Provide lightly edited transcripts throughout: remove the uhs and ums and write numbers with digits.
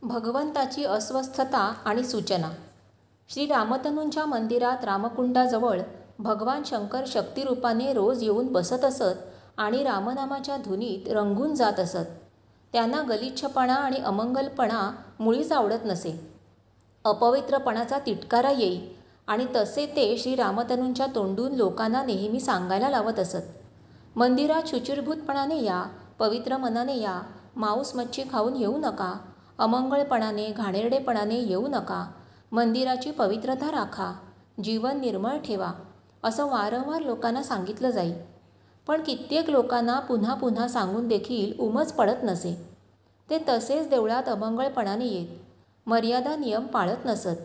भगवंताची अस्वस्थता आणि सूचना. श्री रामतनूंच्या मंदिरात रामकुंडाजवळ भगवान शंकर शक्तिरूपाने रोज येऊन बसत असत आणि रामनामाच्या धुनीत रंगून जात असत. त्यांना गलिच्छपणा आणि अमंगलपणा मुळीच आवडत नसे. अपवित्रपणाचा तिटकारा येई आणि तसे ते श्री रामतनूंच्या तोंडून लोकांना नेहमी सांगायला लावत असत. मंदिरात शुचिर्भूतपणाने या, पवित्र मनाने या, मांस मच्छी खाऊन येऊ नका, अमंगळपणाने घाणेरडेपणाने येऊ नका, मंदिराची पवित्रता राखा, जीवन निर्मळ ठेवा, असं वारंवार लोकांना सांगितलं जाई. पण कित्येक लोकांना पुन्हा पुन्हा सांगून देखील उमज पडत नसे. ते तसेच देवळात अमंगळपणाने येत, मर्यादा नियम पाळत नसत.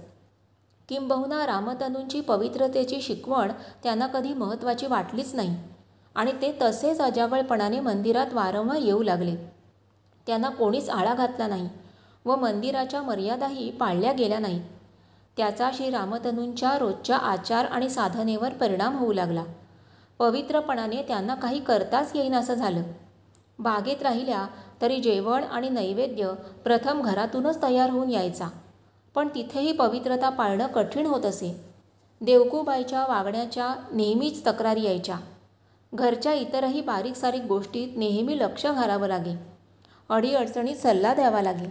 किंबहुना रामतनूंची पवित्रतेची शिकवण त्यांना कधी महत्त्वाची वाटलीच नाही आणि ते तसेच अजागळपणाने मंदिरात वारंवार येऊ लागले. त्यांना कोणीच आळा घातला नाही व मंदिराच्या मर्यादाही पाळल्या गेल्या नाहीत. त्याचा श्री रामतनूंच्या रोजच्या आचार आणि साधनेवर परिणाम होऊ लागला. पवित्रपणाने त्यांना काही करताच येईनासं झालं. बागेत राहिल्या तरी जेवण आणि नैवेद्य प्रथम घरातूनच तयार होऊन यायचा, पण तिथेही पवित्रता पाळणं कठीण होत असे. देवकूबाईच्या वागण्याच्या नेहमीच तक्रारी यायच्या. घरच्या इतरही बारीक सारीक गोष्टीत नेहमी लक्ष घालावं लागे, अडीअडचणीत सल्ला द्यावा लागे.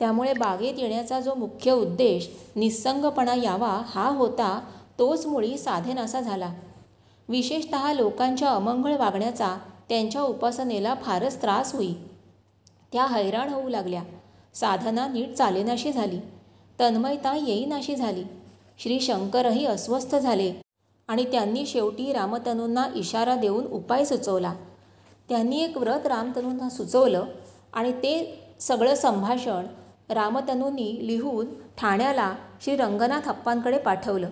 त्यामुळे बागेत येण्याचा जो मुख्य उद्देश निस्संगपणा यावा हा होता, तोच मुळी साधेनासा झाला. विशेषतः लोकांच्या अमंगळ वागण्याचा त्यांच्या उपासनेला फारच त्रास होई. त्या हैराण होऊ लागल्या. साधना नीट चालेनाशी झाली, तन्मयता येईनाशी झाली. श्री शंकरही अस्वस्थ झाले आणि त्यांनी शेवटी रामतनूंना इशारा देऊन उपाय सुचवला. त्यांनी एक व्रत रामतनूंना सुचवलं आणि ते सगळं संभाषण रामतनूंनी लिहून ठाण्याला श्री रंगनाथ अप्पांकडे पाठवलं.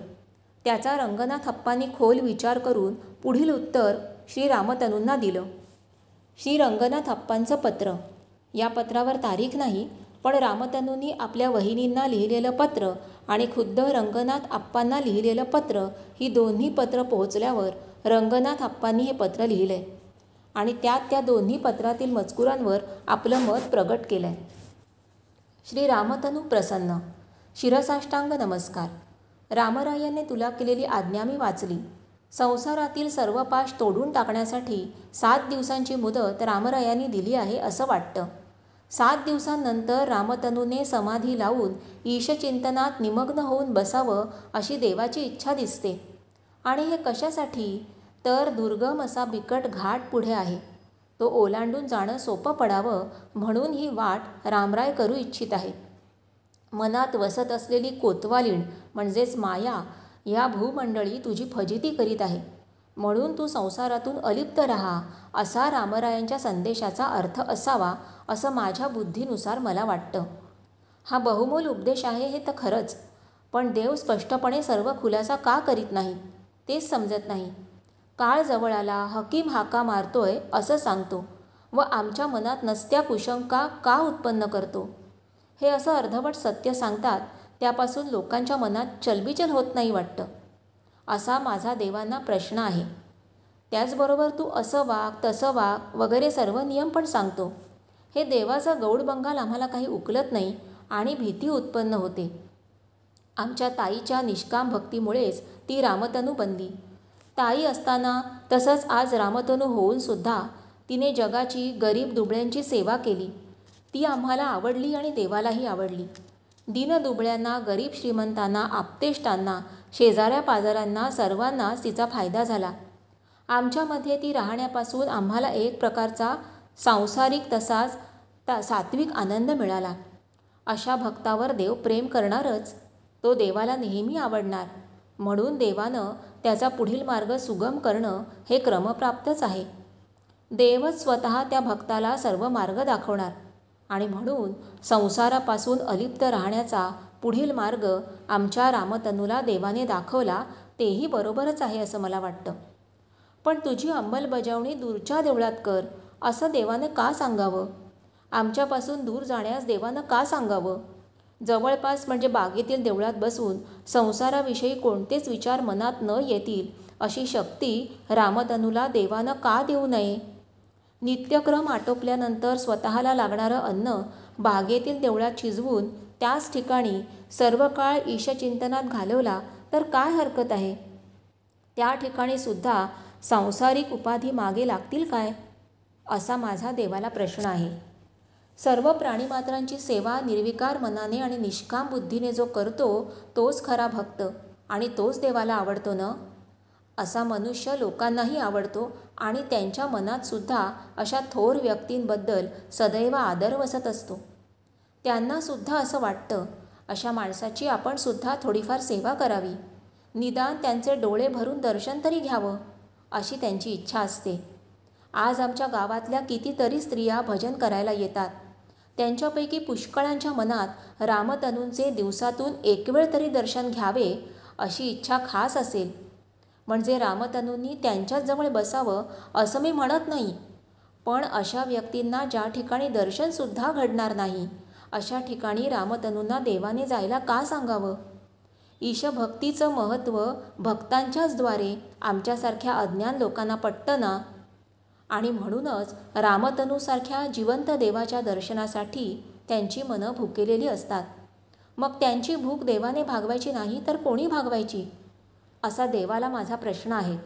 त्याचा रंगनाथ अप्पांनी खोल विचार करून पुढील उत्तर श्री रामतनूंना दिलं. श्री रंगनाथ अप्पांचं पत्र. या पत्रावर तारीख नाही, पण रामतनूंनी आपल्या वहिनींना लिहिलेलं पत्र आणि खुद्द रंगनाथ अप्पांना लिहिलेलं पत्र ही दोन्ही पत्र पोहोचल्यावर रंगनाथ अप्पांनी हे पत्र लिहिलंय आणि त्यात त्या दोन्ही पत्रातील मजकुरांवर आपलं मत प्रगट केलंय. श्री रामतनू प्रसन्न. शिरसाष्टांग नमस्कार. रामरायांनी तुला केलेली आज्ञा मी वाचली. संसारातील सर्व पाश तोडून टाकण्यासाठी 7 दिवसांची मुदत रामरायांनी दिली आहे असं वाटतं. 7 दिवसांनंतर रामतनूने समाधी लावून ईशचिंतनात निमग्न होऊन बसावं अशी देवाची इच्छा दिसते. आणि हे कशासाठी? तर दुर्गम असा बिकट घाट पुढे आहे. तो ओलांडून जाणं सोपं पडावं म्हणून ही वाट रामराय करू इच्छित आहे. मनात वसत असलेली कोतवालीण म्हणजेच माया ह्या भूमंडळी तुझी फजिती करीत आहे. म्हणून तू संसारातून अलिप्त राहा असा रामरायांच्या संदेशाचा अर्थ असावा असं माझ्या बुद्धीनुसार मला वाटतं. हा बहुमोल उपदेश आहे हे तर खरंच, पण देव स्पष्टपणे सर्व खुलासा का करीत नाही तेच समजत नाही. काळ जवळ आला, हकीम हाका मारतोय असं सांगतो व आमच्या मनात नसत्या कुशंका का उत्पन्न करतो. हे असं अर्धवट सत्य सांगतात, त्यापासून लोकांच्या मनात चलबिचल होत नाही वाटतं. असा माझा देवांना प्रश्न आहे. त्याचबरोबर तू असं वाग तसं वाग वगैरे सर्व नियम पण सांगतो. हे देवाचा गौडबंगाल आम्हाला काही उकलत नाही आणि भीती उत्पन्न होते. आमच्या ताईच्या निष्काम भक्तीमुळेच ती रामतनू बनली. ताई असताना तसंच आज रामतनू होऊन सुद्धा तिने जगाची गरीब दुबळ्यांची सेवा केली. ती आम्हाला आवडली आणि देवालाही आवडली. दीनदुबळ्यांना, गरीब श्रीमंतांना, आप्तेष्टांना, शेजाऱ्या पाजाऱ्यांना सर्वांनाच तिचा फायदा झाला. आमच्यामध्ये ती राहण्यापासून आम्हाला एक प्रकारचा सांसारिक तसाच सात्विक आनंद मिळाला. अशा भक्तावर देव प्रेम करणारच, तो देवाला नेहमी आवडणार. म्हणून देवानं त्याचा पुढील मार्ग सुगम करणं हे क्रमप्राप्तच आहे. देवच स्वतः त्या भक्ताला सर्व मार्ग दाखवणार आणि म्हणून संसारापासून अलिप्त राहण्याचा पुढील मार्ग आमच्या रामतनूला देवाने दाखवला तेही बरोबरच आहे असं मला वाटतं. पण तुझी अंमलबजावणी दूरच्या देवळात कर असं देवानं का सांगावं? आमच्यापासून दूर जाण्यास देवानं का सांगावं? जवळपास म्हणजे बागेतील देवळात बसून संसाराविषयी कोणतेच विचार मनात न येतील अशी शक्ती रामतनूला देवानं का देऊ नये? नित्यक्रम आटोपल्यानंतर स्वतःला लागणारं अन्न बागेतील देवळात शिजवून त्याच ठिकाणी सर्व काळ ईशचिंतनात घालवला तर काय हरकत आहे? त्या ठिकाणी सुद्धा सांसारिक उपाधी मागे लागतील काय, असा माझा देवाला प्रश्न आहे. सर्व प्राणीमात्रांची सेवा निर्विकार मनाने आणि निष्काम बुद्धीने जो करतो तोच खरा भक्त आणि तोच देवाला आवडतो ना. असा मनुष्य लोकांनाही आवडतो आणि त्यांच्या मनातसुद्धा अशा थोर व्यक्तींबद्दल सदैव आदर वसत असतो. त्यांनासुद्धा असं वाटतं अशा माणसाची आपण सुद्धा थोडीफार सेवा करावी, निदान त्यांचे डोळे भरून दर्शन तरी घ्यावं, अशी त्यांची इच्छा असते. आज आमच्या गावातल्या कितीतरी स्त्रिया भजन करायला येतात. त्यांच्यापैकी पुष्कळांच्या मनात रामतनूंचे दिवसातून एक वेळ तरी दर्शन घ्यावे अशी इच्छा खास असेल. म्हणजे रामतनूंनी त्यांच्याच जवळ बसावं असं मी म्हणत नाही, पण अशा व्यक्तींना ज्या ठिकाणी दर्शनसुद्धा घडणार नाही अशा ठिकाणी रामतनूंना देवाने जायला का सांगावं? ईशभक्तीचं महत्त्व भक्तांच्याच द्वारे आमच्यासारख्या अज्ञान लोकांना पटतं ना. आणि म्हणूनच रामतनूसारख्या जिवंत देवाच्या दर्शनासाठी त्यांची मनं भुकेलेली असतात. मग त्यांची भूक देवाने भागवायची नाही तर कोणी भागवायची, असा देवाला माझा प्रश्न आहे.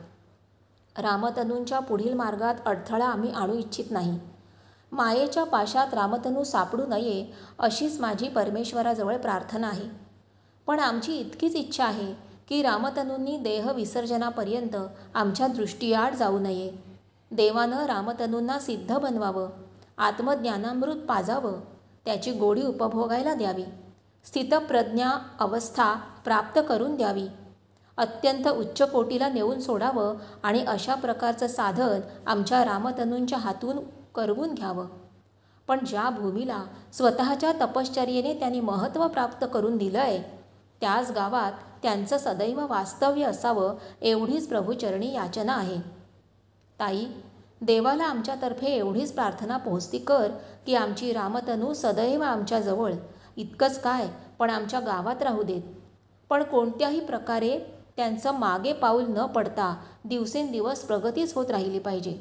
रामतनूंच्या पुढील मार्गात अडथळा आम्ही आणू इच्छित नाही. मायेच्या पाशात रामतनू सापडू नये अशीच माझी परमेश्वराजवळ प्रार्थना आहे. पण आमची इतकीच इच्छा आहे की रामतनूंनी देहविसर्जनापर्यंत आमच्या दृष्टीआड जाऊ नये. देवानं रामतनूंना सिद्ध बनवावं, आत्मज्ञानामृत पाजावं, त्याची गोडी उपभोगायला द्यावी, स्थितप्रज्ञा अवस्था प्राप्त करून द्यावी, अत्यंत उच्च कोटीला नेऊन सोडावं आणि अशा प्रकारचं साधन आमच्या रामतनूंच्या हातून करवून घ्यावं. पण ज्या भूमीला स्वतःच्या तपश्चर्येने त्यांनी महत्त्व प्राप्त करून दिलं आहे त्याच गावात त्यांचं सदैव वास्तव्य असावं एवढीच प्रभूचरणी याचना आहे. ताई, देवाला आमच्यातर्फे एवढीच प्रार्थना पोहोचती कर की आमची रामतनू सदैव आमच्याजवळ, इतकंच काय पण आमच्या गावात राहू देत. पण कोणत्याही प्रकारे त्यांचं मागे पाऊल न पडता दिवसेंदिवस प्रगतीच होत राहिली पाहिजे.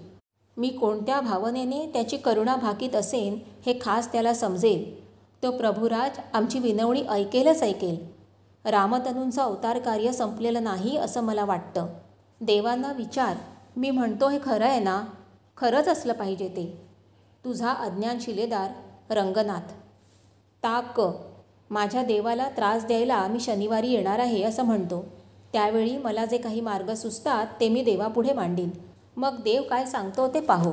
मी कोणत्या भावनेने त्याची करुणा भाकीत असेन हे खास त्याला समजेल. तो प्रभुराज आमची विनवणी ऐकेलच ऐकेल. रामतनूंचं अवतार कार्य संपलेलं नाही असं मला वाटतं. देवांना विचार, मी म्हणतो हे खरं आहे ना? खरंच असलं पाहिजे ते. तुझा अज्ञान शिलेदार रंगनाथ. ताक, माझ्या देवाला त्रास द्यायला मी शनिवारी येणार आहे असं म्हणतो. त्यावेळी मला जे काही मार्ग सुचतात ते मी देवापुढे मांडीन. मग देव काय सांगतो ते पाहू.